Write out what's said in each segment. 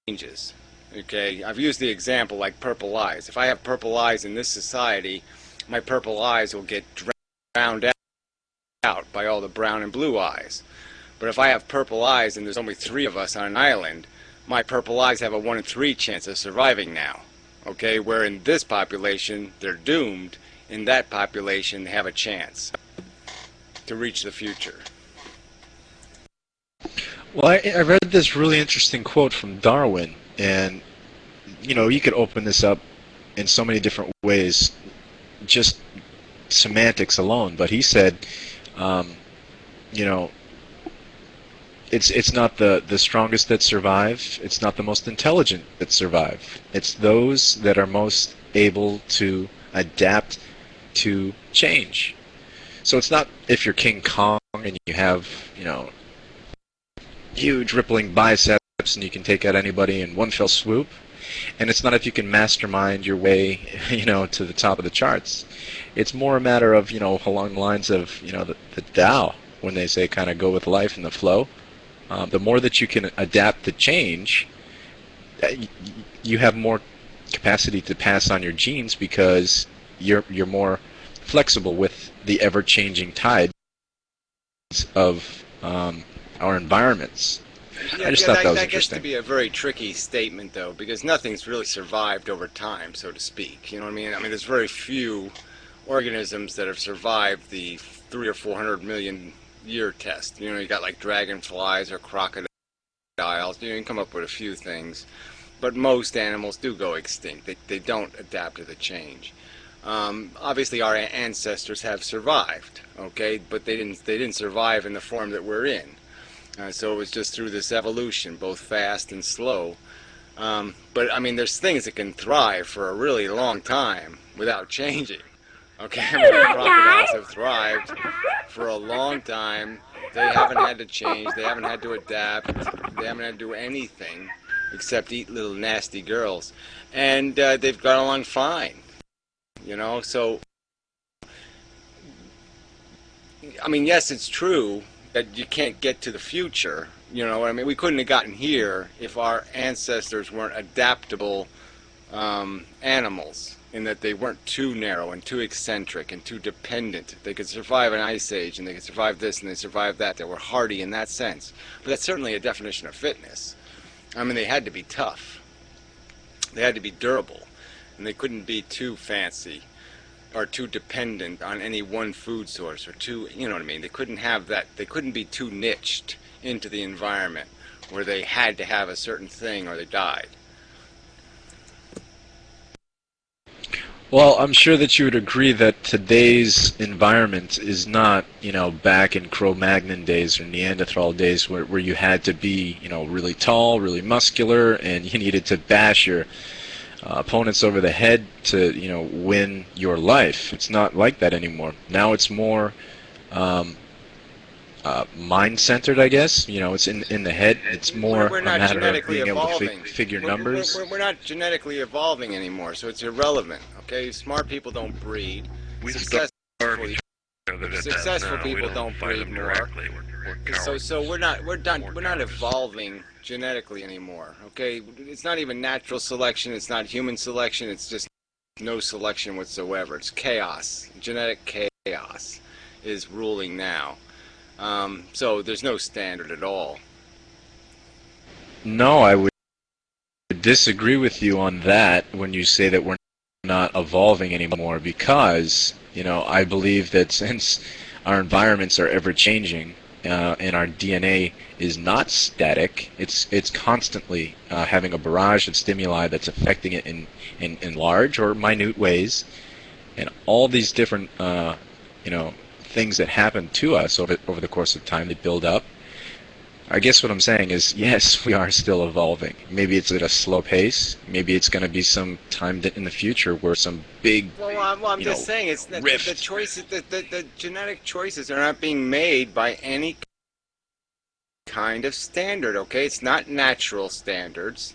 changes. Okay, I've used the example like purple eyes. If I have purple eyes in this society, my purple eyes will get drowned out by all the brown and blue eyes. But if I have purple eyes and there's only 3 of us on an island, my purple eyes have a 1 in 3 chance of surviving now. Okay, where in this population they're doomed, in that population they have a chance to reach the future. Well, I read this really interesting quote from Darwin, and you could open this up in so many different ways, just semantics alone. But he said, it's not the strongest that survive. It's not the most intelligent that survive. It's those that are most able to adapt to change. So it's not if you're King Kong and you have huge rippling biceps and you can take out anybody in one fell swoop. And it's not if you can mastermind your way, to the top of the charts. It's more a matter of, along the lines of, the Tao, when they say kind of go with life and the flow. The more that you can adapt to change, you have more capacity to pass on your genes because you're more flexible with the ever-changing tides of our environments. Yeah, I just thought that was that interesting. gets to be a very tricky statement, though, because nothing's really survived over time, so to speak. You know what I mean? I mean, there's very few organisms that have survived the 300 or 400 million year test. You got like dragonflies or crocodiles. You can come up with a few things, but most animals do go extinct. They don't adapt to the change. Obviously, our ancestors have survived, okay, but they didn't survive in the form that we're in. So it was just through this evolution, both fast and slow. But I mean, there's things that can thrive for a really long time without changing. Okay, I mean, crocodiles have thrived for a long time. They haven't had to change. They haven't had to adapt. They haven't had to do anything except eat little nasty girls, and they've got along fine. So I mean, yes, it's true that you can't get to the future. You know what I mean? We couldn't have gotten here if our ancestors weren't adaptable animals, in that they weren't too narrow and too eccentric and too dependent. They could survive an ice age, and they could survive this, and they survived that. They were hardy in that sense. But that's certainly a definition of fitness. I mean, they had to be tough. They had to be durable. And they couldn't be too fancy or too dependent on any one food source, or too, you know what I mean? They couldn't have that. They couldn't be too niched into the environment where they had to have a certain thing or they died. Well, I'm sure that you would agree that today's environment is not, back in Cro-Magnon days or Neanderthal days where you had to be, really tall, really muscular, and you needed to bash your opponents over the head to, win your life. It's not like that anymore. Now it's more mind-centered, I guess. It's in the head. It's more a matter of being able to figure numbers. We're not genetically evolving anymore, so it's irrelevant. Okay, smart people don't breed. Successful people don't breed more. So we're not evolving genetically anymore. Okay, it's not even natural selection. It's not human selection. It's just no selection whatsoever. It's chaos. Genetic chaos is ruling now. So there's no standard at all. No, I would disagree with you on that when you say that we're not evolving anymore, because I believe that since our environments are ever changing and our DNA is not static, it's constantly having a barrage of stimuli that's affecting it in large or minute ways, and all these different things that happen to us over the course of time, they build up. I guess what I'm saying is, yes, we are still evolving. Maybe it's at a slow pace. Maybe it's going to be some time in the future where some big, I'm just saying, it's the choices, the genetic choices are not being made by any kind of standard. Okay, it's not natural standards,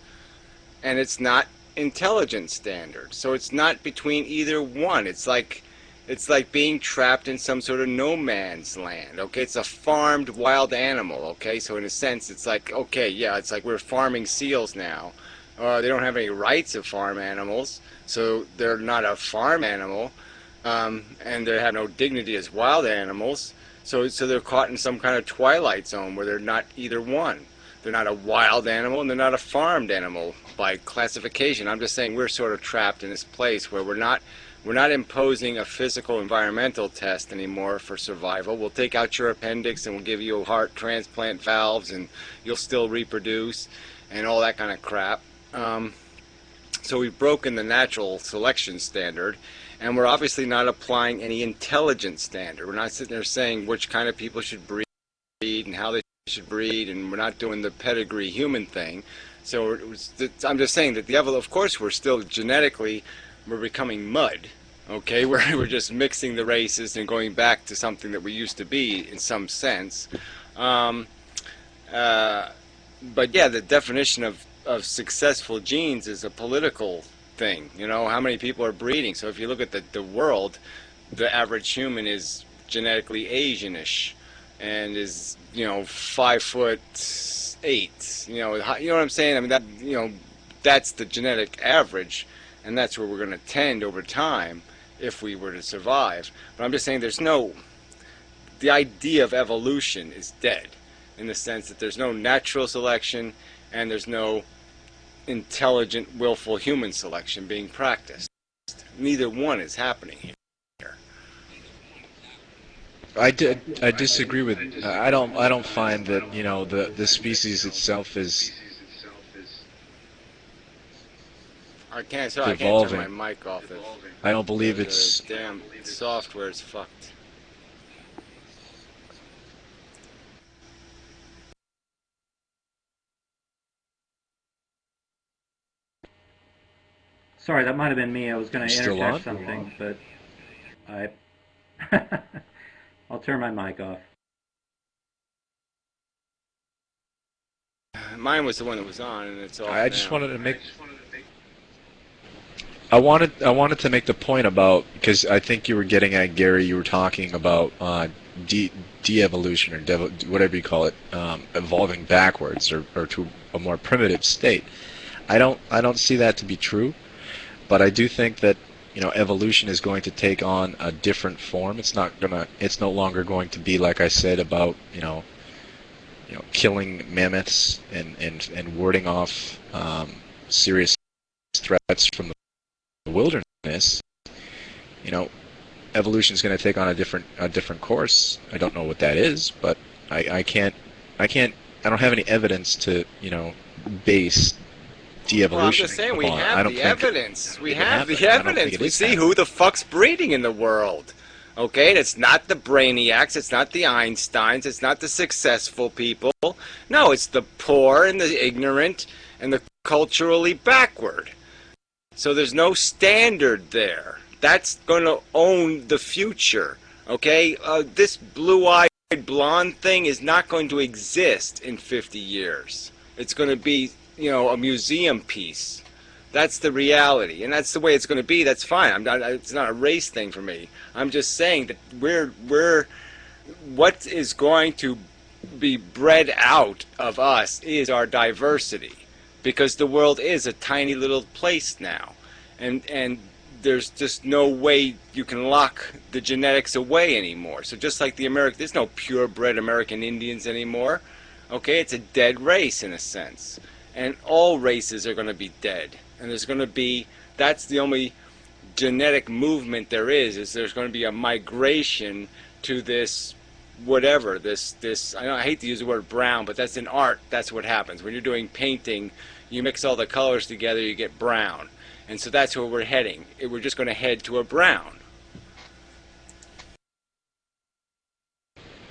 and it's not intelligent standards. So it's not between either one. It's like It's like being trapped in some sort of no man's land. Okay, it's a farmed wild animal. Okay, so in a sense, it's like, okay, yeah, it's like we're farming seals now. They don't have any rights of farm animals, so they're not a farm animal, and they have no dignity as wild animals. So they're caught in some kind of twilight zone where they're not either one. They're not a wild animal and they're not a farmed animal by classification. I'm just saying we're sort of trapped in this place where we're not imposing a physical environmental test anymore for survival. We'll take out your appendix and we'll give you heart transplant valves and you'll still reproduce and all that kind of crap. So we've broken the natural selection standard, and we're obviously not applying any intelligence standard. We're not sitting there saying which kind of people should breed and how they should breed, and we're not doing the pedigree human thing. So I'm just saying that of course we're still genetically, we're becoming mud. Okay, we're just mixing the races and going back to something that we used to be in some sense. But yeah, the definition of successful genes is a political thing. You know, how many people are breeding? So if you look at the world, the average human is genetically Asianish and is, 5'8". You know what I'm saying? I mean, that, that's the genetic average, and that's where we're going to tend over time if we were to survive. But I'm just saying the idea of evolution is dead in the sense that there's no natural selection and there's no intelligent, willful human selection being practiced. Neither one is happening here. I disagree with. I don't find that the species itself is I can't turn evolving. my mic off. I don't believe it's. Damn software is fucked. Sorry, that might have been me. I was going to Still interject on? something, but I I'll turn my mic off. Mine was the one that was on, and it's off. I just now. wanted to make. I wanted to make the point about, because I think you were getting at, Gary, you were talking about de-evolution or whatever you call it, evolving backwards or to a more primitive state. I don't see that to be true, but I do think that evolution is going to take on a different form. It's no longer going to be, like I said, about killing mammoths and warding off serious threats from the wilderness. Evolution is going to take on a different course. I don't know what that is, but I don't have any evidence to base de-evolution. Well, I'm just saying we upon. have the evidence. We have the evidence. We see who the fuck's breeding in the world. Okay, and it's not the brainiacs, it's not the Einsteins, it's not the successful people. No, it's the poor and the ignorant and the culturally backward. So there's no standard there. That's going to own the future. Okay, this blue-eyed blonde thing is not going to exist in 50 years. It's going to be, a museum piece. That's the reality, and that's the way it's going to be. That's fine. It's not a race thing for me. I'm just saying that what is going to be bred out of us is our diversity, because the world is a tiny little place now, and there's just no way you can lock the genetics away anymore. So just like there's no purebred American Indians anymore. Okay, it's a dead race in a sense, and all races are going to be dead. And that's the only genetic movement there is there's going to be a migration to this whatever, this I hate to use the word brown, but that's in art. That's what happens. When you're doing painting, you mix all the colors together, you get brown. And so that's where we're heading. We're just going to head to a brown.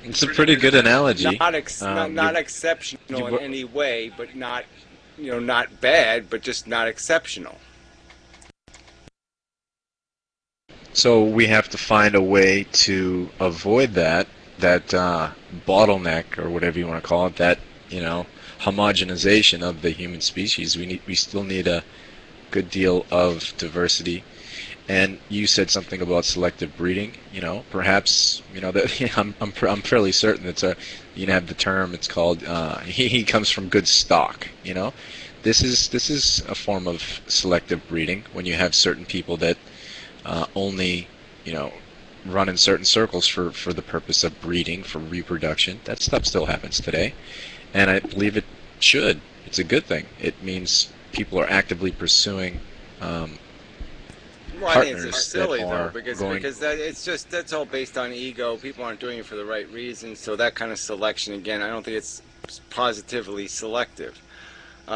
It's a pretty good analogy. Not exceptional in any way, but not not bad, but just not exceptional. So we have to find a way to avoid that bottleneck, or whatever you want to call it, that homogenization of the human species. We still need a good deal of diversity. And you said something about selective breeding. Perhaps that I'm fairly certain it's have the term. It's called he comes from good stock. This is a form of selective breeding when you have certain people that only run in certain circles for the purpose of breeding, for reproduction. That stuff still happens today, and I believe it should. It's a good thing. It means people are actively pursuing Well, I think it's partners just silly that though, are because going. that's all based on ego. People aren't doing it for the right reasons, so that kind of selection again, I don't think it's positively selective.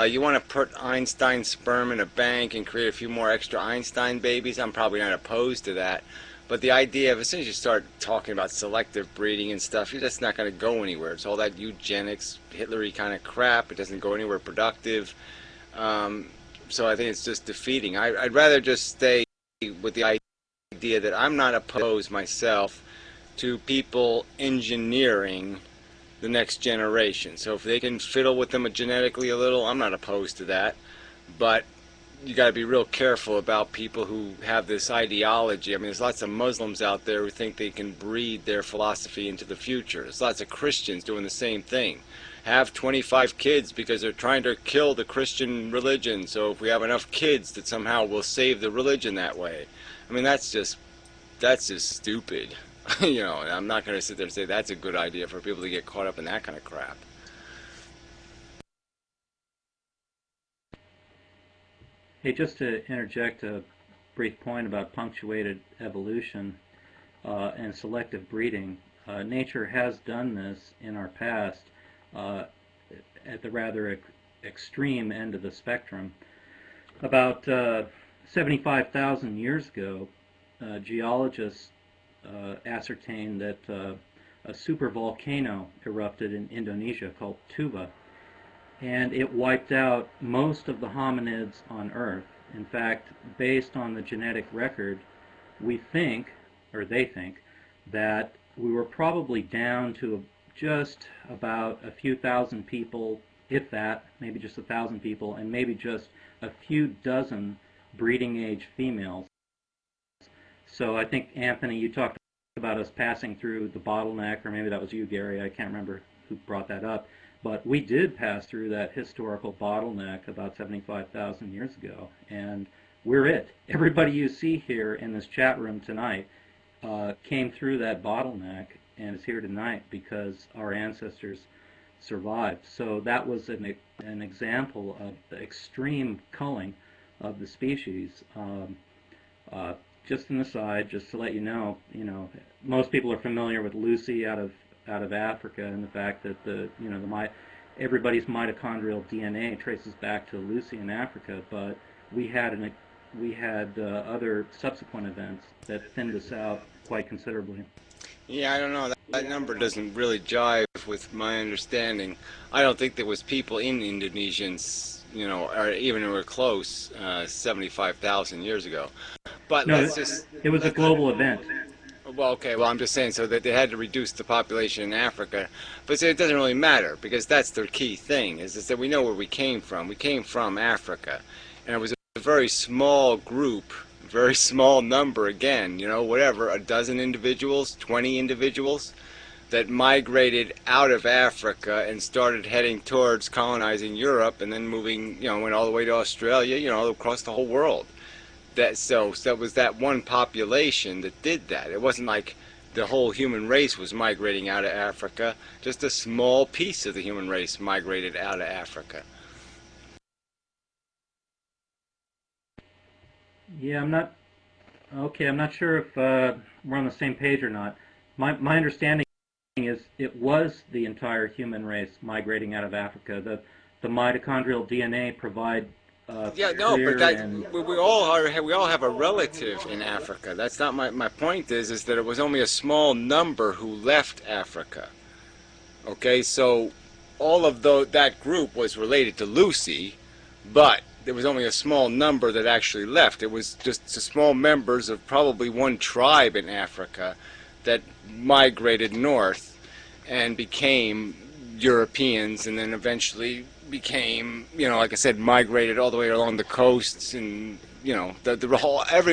You want to put Einstein sperm in a bank and create a few more extra Einstein babies. I'm probably not opposed to that. But the idea of, as soon as you start talking about selective breeding and stuff, you're just not going to go anywhere. It's all that eugenics, Hitlery kind of crap. It doesn't go anywhere productive. So I think it's just defeating. I'd rather just stay with the idea that I'm not opposed myself to people engineering the next generation. So if they can fiddle with them genetically a little, I'm not opposed to that. But you got to be real careful about people who have this ideology. I mean, there's lots of Muslims out there who think they can breed their philosophy into the future. There's lots of Christians doing the same thing. Have 25 kids because they're trying to kill the Christian religion. So if we have enough kids, that somehow we'll save the religion that way. I mean, that's just stupid. I'm not going to sit there and say that's a good idea for people to get caught up in that kind of crap. Hey, just to interject a brief point about punctuated evolution and selective breeding. Nature has done this in our past at the rather extreme end of the spectrum. About 75,000 years ago, geologists ascertained that a supervolcano erupted in Indonesia called Tuba, and it wiped out most of the hominids on Earth. In fact, based on the genetic record, we think, or they think, that we were probably down to just about a few thousand people, if that, maybe just 1,000 people, and maybe just a few dozen breeding age females. So I think, Anthony, you talked about us passing through the bottleneck, or maybe that was you, Gary, I can't remember who brought that up. But we did pass through that historical bottleneck about 75,000 years ago, and we're it. Everybody you see here in this chat room tonight came through that bottleneck and is here tonight because our ancestors survived. So that was an example of the extreme culling of the species. Just an aside, just to let you know, most people are familiar with Lucy out of Africa, and the fact that everybody's mitochondrial DNA traces back to Lucy in Africa, but we had other subsequent events that thinned us out quite considerably. Yeah, I don't know. That number doesn't really jive with my understanding. I don't think there was people in Indonesians, or even who were close, 75,000 years ago. But no, it was a global event. Well, okay, well, I'm just saying so that they had to reduce the population in Africa. But it doesn't really matter, because that's the key thing, is that we know where we came from. We came from Africa. And it was a very small group, very small number, again, whatever, a dozen individuals, 20 individuals, that migrated out of Africa and started heading towards colonizing Europe, and then moving, went all the way to Australia, across the whole world. So that was that one population that did that. It wasn't like the whole human race was migrating out of Africa. Just a small piece of the human race migrated out of Africa. Yeah, I'm not sure if we're on the same page or not. My understanding is it was the entire human race migrating out of Africa. The mitochondrial DNA provide yeah, no, but we all have a relative in Africa. That's not my point. Is that it was only a small number who left Africa. Okay, so all of that group was related to Lucy, but there was only a small number that actually left. It was just small members of probably one tribe in Africa that migrated north and became Europeans, and then eventually became, like I said, migrated all the way along the coasts and you know,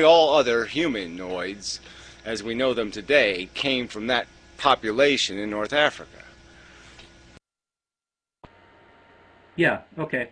all other humanoids, as we know them today, came from that population in North Africa. Yeah, okay.